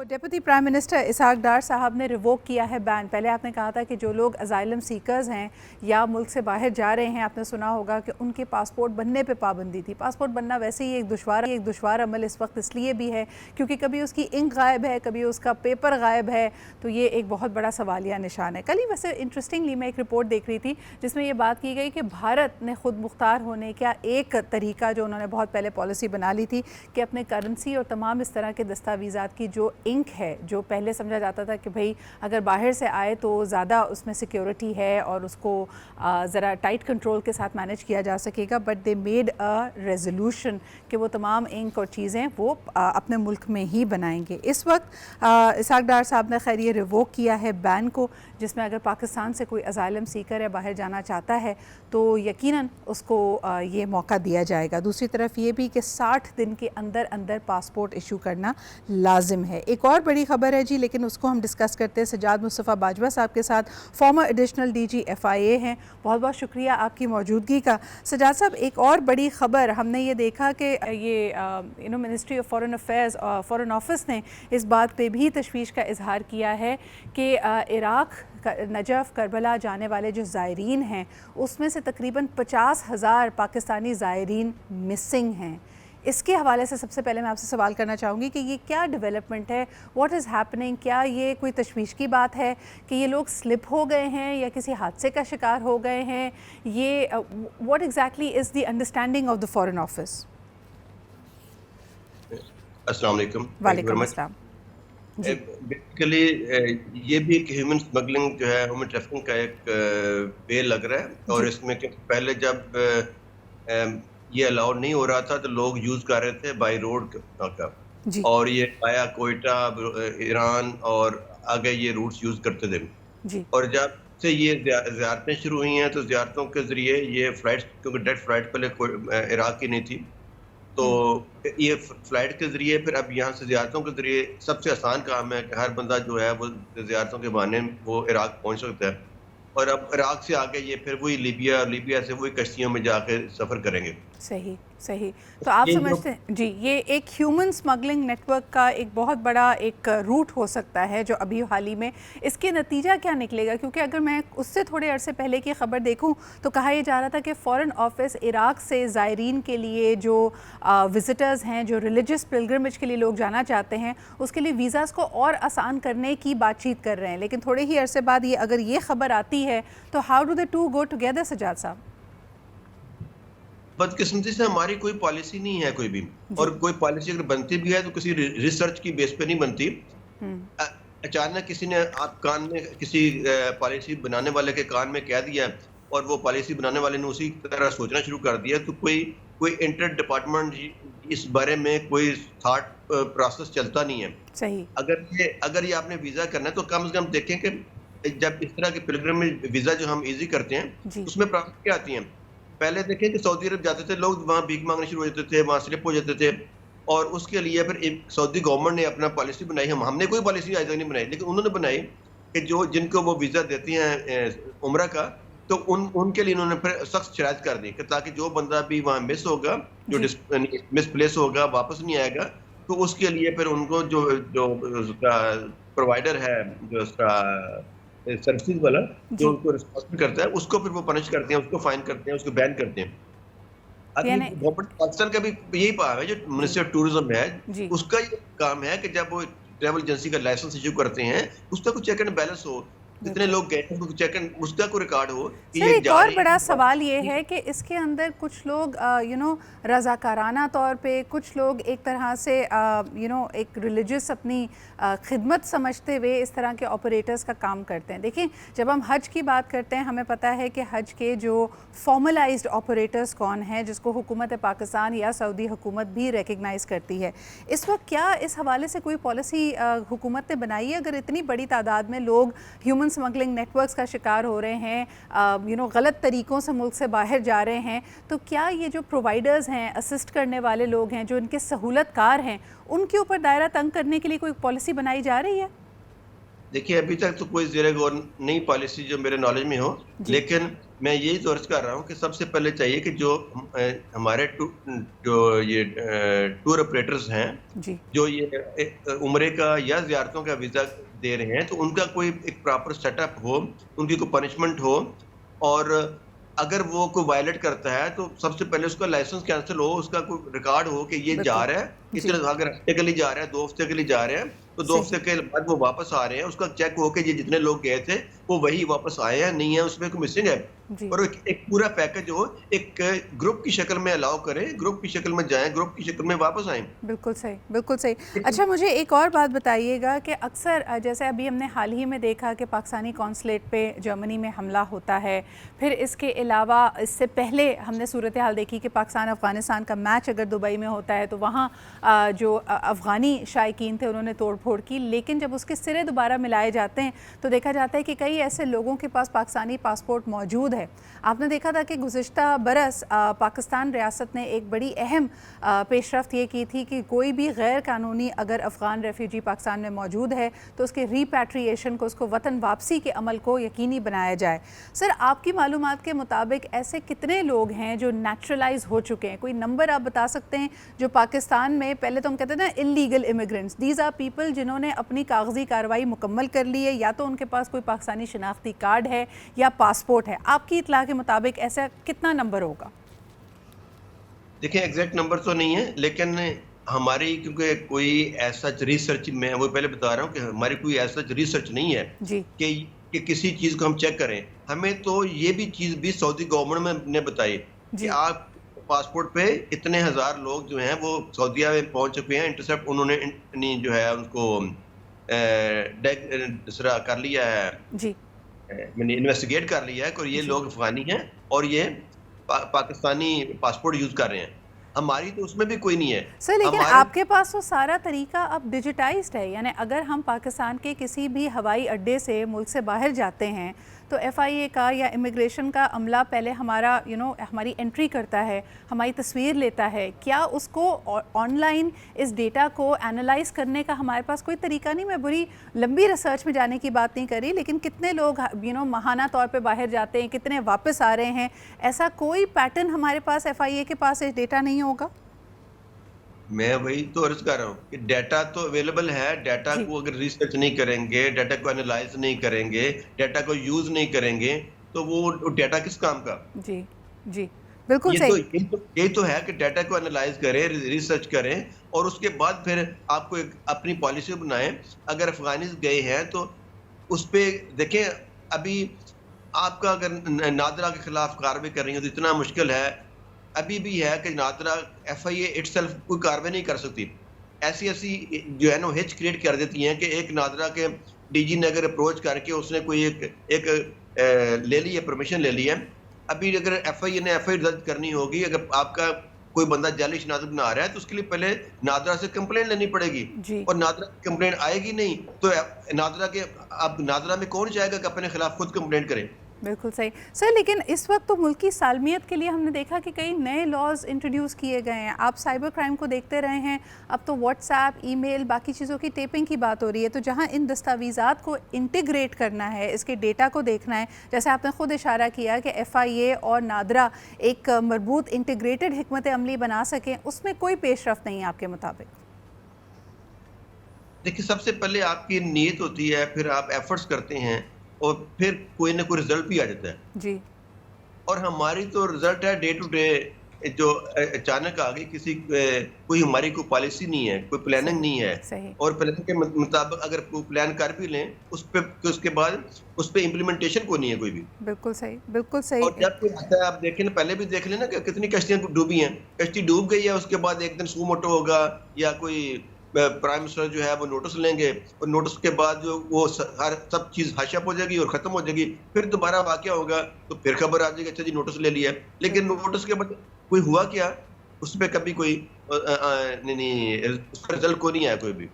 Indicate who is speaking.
Speaker 1: Deputy prime minister इसहाक डार साहब ने revoke किया है बैन। पहले आपने कहा था कि जो लोग असाइलम सीकर्स हैं या मुल्क से बाहर जा रहे हैं, आपने सुना होगा कि उनके पासपोर्ट बनने पे पाबंदी थी। पासपोर्ट बनना वैसे ही एक दुश्वार अमल इस वक्त इसलिए भी है क्योंकि कभी उसकी इंक गायब है, कभी उसका पेपर गायब है, तो ये एक बहुत बड़ा सवालिया निशान है। कल ही वैसे इंटरेस्टिंगली मैं एक रिपोर्ट देख रही थी जिसमें ये बात की गई कि भारत ने खुद मुख्तार होने का एक तरीका जो उन्होंने बहुत पहले पॉलिसी बना ली थी कि अपने करेंसी और तमाम इस तरह के दस्तावेज़ात की जो इंक है, जो पहले समझा जाता था कि भाई अगर बाहर से आए तो ज़्यादा उसमें सिक्योरिटी है और उसको ज़रा टाइट कंट्रोल के साथ मैनेज किया जा सकेगा, but they made a resolution कि वो तमाम इंक और चीज़ें वो अपने मुल्क में ही बनाएंगे। इस वक्त इसहाक डार साहब ने खैर ये रिवोक किया है बैन को, जिसमें अगर पाकिस्तान से कोई असाइलम सीकर या बाहर जाना चाहता है तो यकीनन उसको ये मौका दिया जाएगा। दूसरी तरफ ये भी कि 60 दिन के अंदर अंदर पासपोर्ट इशू करना लाजिम है। एक और बड़ी खबर है जी, लेकिन उसको हम डिस्कस करते हैं सज्जाद मुस्तफ़ा बाजवा साहब के साथ, फॉर्मर एडिशनल DG FIA हैं। बहुत बहुत शुक्रिया आपकी मौजूदगी का। सज्जाद साहब, एक और बड़ी खबर हमने ये देखा कि ये ministry of foreign affairs foreign office ने इस बात पे भी तशवीश का इजहार किया है कि इराक़ नजफ़ करबला जाने वाले जो ज़ायरीन हैं उसमें से तकरीबन 50,000 पाकिस्तानी ज़ायरीन मिसिंग हैं। इसके हवाले से सबसे पहले मैं आपसे सवाल करना चाहूँगी कि ये क्या डेवलपमेंट है, व्हाट इज़ हैपनिंग? क्या ये कोई तशवीश की बात है कि ये लोग स्लिप हो गए हैं या किसी हादसे का शिकार हो गए हैं? ये what exactly is the understanding of the foreign office?
Speaker 2: अस्सलाम वालेकुम।
Speaker 1: वालेकुम अस्सलाम।
Speaker 2: बेसिकली ये भी एक ह्यूमन स्मगलिंग जो है, ह्यूमन ट्रैफिकिंग का एक वे लग रहा है। और इसमें पहले जब ये अलाउड नहीं हो रहा था तो लोग यूज कर रहे थे बाई रोड का, और ये आया कोयटा, ईरान और आगे ये रूट्स यूज करते थे। और जब से ये ज़ियारतें शुरू हुई हैं तो ज़ियारतों के जरिए ये फ्लाइट्स, क्योंकि डायरेक्ट फ्लाइट पहले इराक की नहीं थी, तो ये फ्लाइट के जरिए फिर अब यहाँ से ज़ियारतों के जरिए सबसे आसान काम है कि हर बंदा जो है वो ज़ियारतों के बहाने वो इराक पहुँच सकता है। और अब इराक से आगे ये फिर वही लीबिया और लीबिया से वही कश्तियों में जाके सफ़र करेंगे।
Speaker 1: सही सही। तो आप समझते हैं जी, ये एक ह्यूमन स्मगलिंग नेटवर्क का एक बहुत बड़ा एक रूट हो सकता है जो अभी हाल ही में, इसके नतीजा क्या निकलेगा? क्योंकि अगर मैं उससे थोड़े अरसे पहले की खबर देखूं तो कहा यह जा रहा था कि फ़ॉरेन ऑफिस इराक़ से ज़ायरीन के लिए जो विज़िटर्स हैं, जो रिलीजियस पिलग्रिमेज के लिए लोग जाना चाहते हैं, उसके लिए वीज़ाज़ को और आसान करने की बातचीत कर रहे हैं। लेकिन थोड़े ही अरसे बाद ये अगर ये खबर आती है तो how do the two go together Sajjad साहब?
Speaker 2: बदकिस्मती से हमारी कोई पॉलिसी नहीं है कोई भी, और कोई पॉलिसी अगर बनती भी है तो किसी रिसर्च की बेस पे नहीं बनती। अचानक किसी ने आप कान में किसी पॉलिसी बनाने वाले के कान में कह दिया और वो पॉलिसी बनाने वाले ने उसी तरह सोचना शुरू कर दिया, तो कोई इंटर डिपार्टमेंट इस बारे में कोई थॉट प्रोसेस चलता नहीं है।
Speaker 1: सही।
Speaker 2: अगर ये आपने वीजा करना है तो कम से कम देखें कि जब इस तरह के पिलग्रिमेज वीजा जो हम इजी करते हैं उसमें प्रॉब्लम क्या आती है। पहले देखें कि सऊदी अरब जाते थे लोग, वहाँ भीख मांगने शुरू हो जाते थे, वहाँ स्लिप हो जाते थे, और उसके लिए फिर सऊदी गवर्नमेंट ने अपना पॉलिसी बनाई। हमने कोई पॉलिसी आज तक नहीं बनाई, लेकिन उन्होंने बनाई कि जिनको वो वीज़ा देती हैं उम्रा का, तो उनके लिए उन्होंने फिर सख्त शराइत कर दी कि ताकि जो बंदा भी वहाँ मिस होगा, जो मिसप्लेस होगा, वापस नहीं आएगा, तो उसके लिए फिर उनको जो उसका प्रोवाइडर है, जो उसका सर्विसेज वाला जो उनको रिस्पॉन्सिबल करता है, उसको फिर वो पनिश करते हैं, उसको फाइन करते हैं, उसको बैन करते हैं। अब गवर्नमेंट पाकिस्तान का भी यही काम है, जो मिनिस्टर ऑफ टूरिज्म है उसका ये काम है कि जब वो ट्रैवल एजेंसी का लाइसेंस इशू करते हैं उसका कुछ चेक एंड बैलेंस हो, कितने लोग गए चेक एंड उसका कोई रिकॉर्ड हो।
Speaker 1: सर, एक और बड़ा सवाल ये है कि इसके अंदर कुछ लोग रज़ाकाराना तौर पे, कुछ लोग एक तरह से एक रिलीजियस अपनी खिदमत समझते हुए इस तरह के ऑपरेटर्स का काम करते हैं। देखिए, जब हम हज की बात करते हैं हमें पता है कि हज के जो फॉर्मलाइज्ड ऑपरेटर्स कौन हैं, जिसको हुकूमत पाकिस्तान या सऊदी हुकूमत भी रिकग्नाइज़ करती है। इस वक्त क्या इस हवाले से कोई पॉलिसी हुकूमत ने बनाई है? अगर इतनी बड़ी तादाद में लोग ह्यूमन स्मगलिंग नेटवर्क्स का शिकार हो रहे हैं, गलत तरीक़ों से मुल्क से बाहर जा रहे हैं, तो क्या ये जो प्रोवाइडर्स हैं, असिस्ट करने वाले लोग हैं, जो इनके सहूलतकार हैं, उनके ऊपर दायरा तंग करने के लिए कोई पॉलिसी बनाई जा रही है?
Speaker 2: دیکھیے ابھی تک تو کوئی زیر غور نئی پالیسی جو میرے نالج میں ہو، لیکن میں یہی تو عرض کر رہا ہوں کہ سب سے پہلے چاہیے کہ جو ہمارے جو یہ ٹور آپریٹرز ہیں، جو یہ عمرے کا یا زیارتوں کا ویزا دے رہے ہیں، تو ان کا کوئی ایک پراپر سیٹ اپ ہو، ان کی کوئی پنشمنٹ ہو، اور اگر وہ کوئی وائلیٹ کرتا ہے تو سب سے پہلے اس کا لائسنس کینسل ہو، اس کا کوئی ریکارڈ ہو کہ یہ جا رہا ہے، اگر ہفتے کے لیے جا رہا ہے، 2 ہفتے کے لیے جا رہے ہیں، تو 2 ہفتے کے بعد وہ واپس آ رہے ہیں، اس کا چیک ہو کہ یہ جتنے لوگ گئے تھے وہ وہی واپس آئے ہیں، نہیں ہے اس میں کوئی مسنگ ہے، اور ایک پورا پیکج ہو، ایک گروپ کی شکل میں الاؤ کریں، گروپ کی شکل میں جائیں، گروپ کی شکل میں واپس آئیں۔
Speaker 1: بالکل صحیح، بالکل صحیح۔ اچھا مجھے ایک اور بات بتائیے گا کہ اکثر جیسے ابھی ہم نے حال ہی میں دیکھا کہ پاکستانی کونسلیٹ پہ جرمنی میں حملہ ہوتا ہے، پھر اس کے علاوہ اس سے پہلے ہم نے صورتحال دیکھی کہ پاکستان افغانستان کا میچ اگر دبئی میں ہوتا ہے تو وہاں جو افغانی شائقین تھے انہوں نے توڑ پھوڑ کی، لیکن جب اس کے سرے دوبارہ ملائے جاتے ہیں تو دیکھا جاتا ہے کہ کئی ایسے لوگوں کے پاس پاکستانی پاسپورٹ موجود ہے۔ آپ نے دیکھا تھا کہ گزشتہ برس پاکستان ریاست نے ایک بڑی اہم پیش رفت یہ کی تھی کہ کوئی بھی غیر قانونی اگر افغان ریفیوجی پاکستان میں موجود ہے تو اس کے ریپیٹریشن کو، اس کو وطن واپسی کے عمل کو یقینی بنایا جائے۔ سر آپ کی معلومات کے مطابق ایسے کتنے لوگ ہیں جو نیچرلائز ہو چکے ہیں؟ کوئی نمبر آپ بتا سکتے ہیں جو پاکستان میں، پہلے تو ہم کہتے ہیں نا illegal immigrants, these are people جنہوں نے اپنی کاغذی کارروائی مکمل کر لی ہے، یا تو ان کے پاس کوئی پاکستانی شناختی کارڈ ہے یا پاسپورٹ ہے، آپ کی اطلاع کے مطابق ایسا کتنا نمبر ہوگا؟
Speaker 2: دیکھیں ایگزیکٹ نمبر تو نہیں ہے، لیکن ہماری کیونکہ کوئی ایسا ریسرچ، میں وہ پہلے بتا رہا ہوں کہ ہماری کوئی ایسا ریسرچ نہیں ہے کہ کسی چیز کو ہم چیک کریں۔ ہمیں تو یہ بھی چیز بھی سعودی گورنمنٹ نے بتائی کہ آپ پاسپورٹ پہ اتنے ہزار لوگ جو ہیں وہ سعودیہ میں پہنچ چکے ہیں، انٹرسیپٹ انہوں نے جو ہے ان کو کر لیا ہے، انویسٹیگیٹ کر لیا ہے کہ یہ لوگ افغانی ہیں اور یہ پاکستانی پاسپورٹ یوز کر رہے ہیں۔ ہماری تو اس میں بھی کوئی نہیں ہے
Speaker 1: سر، لیکن آپ کے پاس تو سارا طریقہ اب ڈیجیٹائزڈ ہے، یعنی اگر ہم پاکستان کے کسی بھی ہوائی اڈے سے ملک سے باہر جاتے ہیں تو ایف آئی اے کا یا امیگریشن کا عملہ پہلے ہمارا ہماری انٹری کرتا ہے، ہماری تصویر لیتا ہے۔ کیا اس کو آن لائن اس ڈیٹا کو اینالائز کرنے کا ہمارے پاس کوئی طریقہ نہیں؟ میں بری لمبی ریسرچ میں جانے کی بات نہیں کر رہی، لیکن کتنے لوگ ماہانہ طور پہ باہر جاتے ہیں، کتنے واپس آ رہے ہیں، ایسا کوئی پیٹرن ہمارے پاس ایف آئی اے کے پاس ڈیٹا نہیں ہوگا؟
Speaker 2: میں وہی تو عرض کر رہا ہوں کہ ڈیٹا تو اویلیبل ہے، ڈیٹا کو اگر ریسرچ نہیں کریں گے، ڈیٹا کو انالائز نہیں کریں گے، ڈیٹا کو یوز نہیں کریں گے تو وہ ڈیٹا کس کام کا؟
Speaker 1: جی جی بالکل صحیح۔
Speaker 2: یہی تو ہے کہ ڈیٹا کو انالائز کریں، ریسرچ کریں، اور اس کے بعد پھر آپ کو اپنی پالیسی بنائیں۔ اگر افغانیز گئے ہیں تو اس پہ دیکھیں، ابھی آپ کا اگر نادرا کے خلاف کارروائی کر رہی ہیں تو اتنا مشکل ہے، ابھی بھی ہے کہ NADRA F I A itself کوئی کارروائی نہیں کر سکتی، ایسی جو ہے نا ہچ کریٹ کر دیتی ہیں کہ ایک نادرا کے ڈی جی نے اگر اپروچ کر کے اس نے کوئی ایک لے لی ہے، پرمیشن لے لی ہے، ابھی اگر ایف آئی اے نے ایف آئی درج کرنی ہوگی، اگر آپ کا کوئی بندہ جعلی شناخت بنا رہا ہے تو اس کے لیے پہلے نادرا سے کمپلین لینی پڑے گی، اور نادرا کی کمپلین آئے گی نہیں تو اب نادرا میں کون چاہے گا کہ اپنے خلاف خود کمپلین کریں؟
Speaker 1: بالکل صحیح سر، لیکن اس وقت تو ملکی سالمیت کے لیے ہم نے دیکھا کہ کئی نئے لاز انٹروڈیوس کیے گئے ہیں۔ آپ سائبر کرائم کو دیکھتے رہے ہیں، اب تو واٹس ایپ، ای میل، باقی چیزوں کی ٹیپنگ کی بات ہو رہی ہے، تو جہاں ان دستاویزات کو انٹیگریٹ کرنا ہے، اس کے ڈیٹا کو دیکھنا ہے، جیسے آپ نے خود اشارہ کیا کہ ایف آئی اے اور نادرا ایک مربوط انٹیگریٹڈ حکمت عملی بنا سکیں، اس میں کوئی پیش رفت نہیں ہے آپ کے مطابق؟
Speaker 2: دیکھیں سب سے پہلے آپ کی نیت ہوتی ہے، پھر آپ ایفرٹس کرتے ہیں، اور پھر کوئی نہ کوئی رزلٹ بھی آ جاتا ہے
Speaker 1: جی،
Speaker 2: اور ہماری تو رزلٹ ہے ڈے ٹو ڈے، جو اچانک آ گئی، کوئی ہماری کوئی پالیسی نہیں ہے، کوئی پلاننگ نہیں ہے، اور پلان کے مطابق اگر کوئی پلان کر بھی لیں اس کے بعد اس پہ امپلیمنٹیشن کو نہیں ہے کوئی بھی۔
Speaker 1: بالکل صحیح، بالکل صحیح۔
Speaker 2: اور جب کوئی آتا ہے، آپ دیکھیں نا، پہلے بھی دیکھ لیں نا کہ کتنی کشتیاں ڈوبی ہیں، کشتی ڈوب گئی ہے، اس کے بعد ایک دن سو موٹو ہوگا یا کوئی پرائم منسٹر جو ہے وہ نوٹس لیں گے، اور نوٹس کے بعد جو وہ سب چیز ہش اپ ہو جائے گی اور ختم ہو جائے گی، پھر دوبارہ واقعہ ہوگا تو پھر خبر آ جائے گی، اچھا جی نوٹس لے لیا، لیکن نوٹس کے بعد کوئی ہوا کیا، اس پہ کبھی کوئی اس کا رزلٹ کو نہیں آیا کوئی بھی۔